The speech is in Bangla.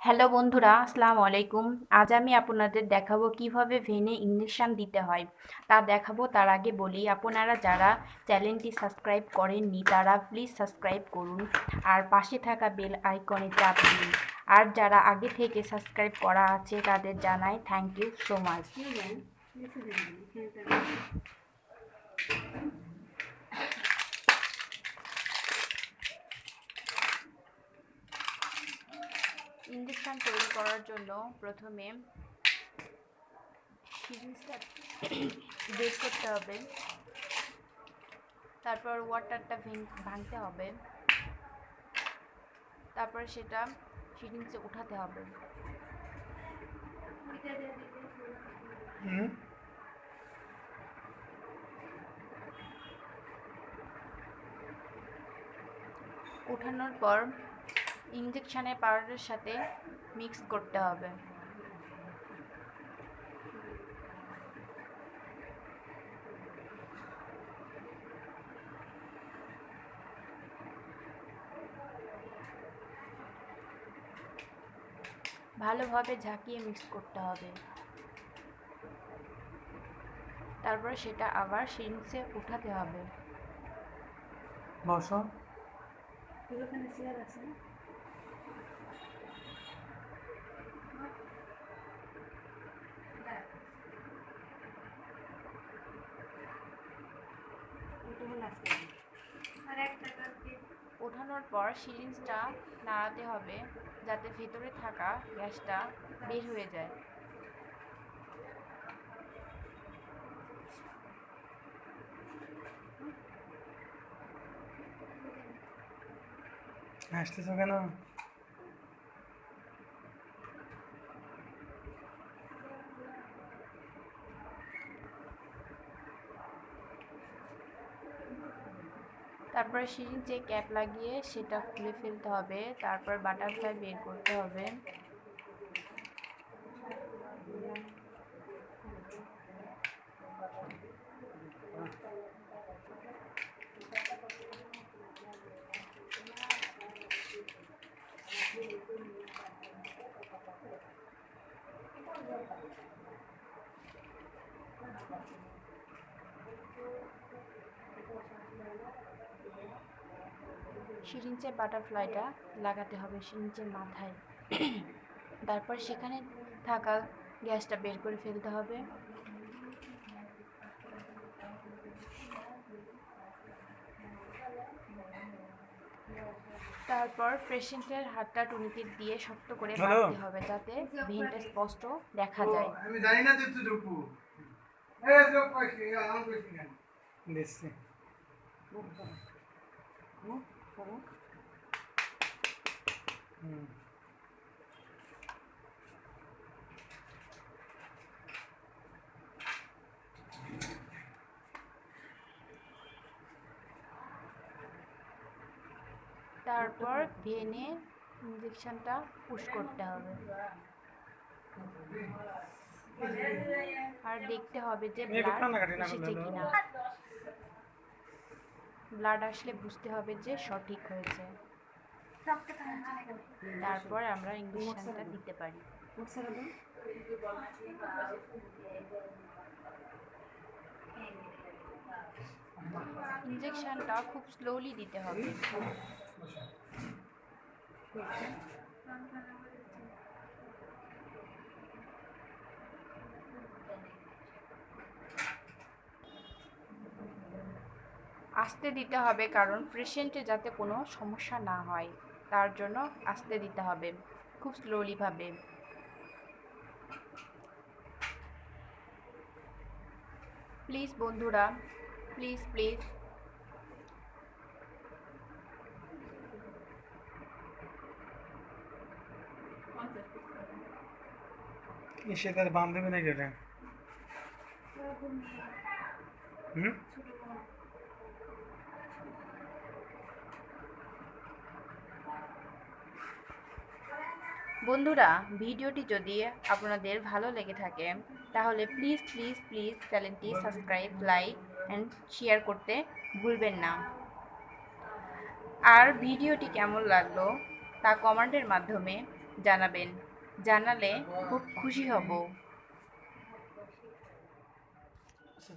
হ্যালো বন্ধুরা, আসসালামু আলাইকুম। আজ আমি আপনাদের দেখাবো কিভাবে ভেনে ইঞ্জেকশন দিতে হয় তা দেখাবো। তার আগে বলি, আপনারা যারা চ্যানেলটি সাবস্ক্রাইব করেননি তারা প্লিজ সাবস্ক্রাইব করুন আর পাশে থাকা বেল আইকনে চাপ দিন। আর যারা আগে থেকে সাবস্ক্রাইব করা আছে তাদের জানাই thank you so much. Injection তৈরি করার জন্য প্রথমে সিরিঞ্জটা বের করতে হবে, তারপর ওয়াটারটা ভাঙতে হবে, তারপর সেটা সিরিঞ্জে উঠাতে হবে। উঠানোর পর ইঞ্জেকশনের পাউডারের সাথে মিক্স করতে হবে। ভালোভাবে ঝাঁকিয়ে মিক্স করতে হবে, তারপর সেটা আবার সিরিঞ্জে উঠাতে হবে। ওঠানোর পর সিরিঞ্জটা নাড়াতে হবে যাতে ভেতরে থাকা গ্যাসটা বের হয়ে যায়। হাসতেছো কেন? তারপর সিরিঞ্জে ক্যাপ লাগিয়ে সেটা খুলে ফেলতে হবে, তারপর বাটারফ্লাই বের করতে হবে। সিরিঞ্জে বাটারফ্লাইটা লাগাতে হবে সিরিঞ্জের মাথায়, তারপর সেখানে থাকা গ্যাসটা বের করে ফেলতে হবে। তারপর পেশেন্টের হাতটা টুনিকে দিয়ে শক্ত করে বাঁধতে হবে যাতে ভেনটা স্পষ্ট দেখা যায়। আমি জানি না যে তুই ঢুকবো। দেখছি। তারপর ভেনে ইঞ্জেকশনটা পুশ করতে হবে আর দেখতে হবে যে ব্লাড এসেছে কিনা। ব্লাড আসলে বুঝতে হবে যে সঠিক হয়েছে, তারপর আমরা ইঞ্জেকশনটা দিতে পারি। ইঞ্জেকশনটা খুব স্লোলি দিতে হবে। আস্তে দিতে হবে কারণ পেশেন্টে যাতে কোনো সমস্যা না হয়, তার জন্য আস্তে দিতে হবে, খুব স্লোলিভাবে। প্লিজ বন্ধুরা, প্লিজ প্লিজ সে তার বান্ধবী নাকি ওটা? বন্ধুরা, ভিডিওটি যদি আপনাদের ভালো লেগে থাকে তাহলে প্লিজ প্লিজ প্লিজ চ্যানেলটি সাবস্ক্রাইব, লাইক অ্যান্ড শেয়ার করতে ভুলবেন না। আর ভিডিওটি কেমন লাগলো তা কমেন্টের মাধ্যমে জানাবেন। জানালে খুব খুশি হব। আচ্ছা,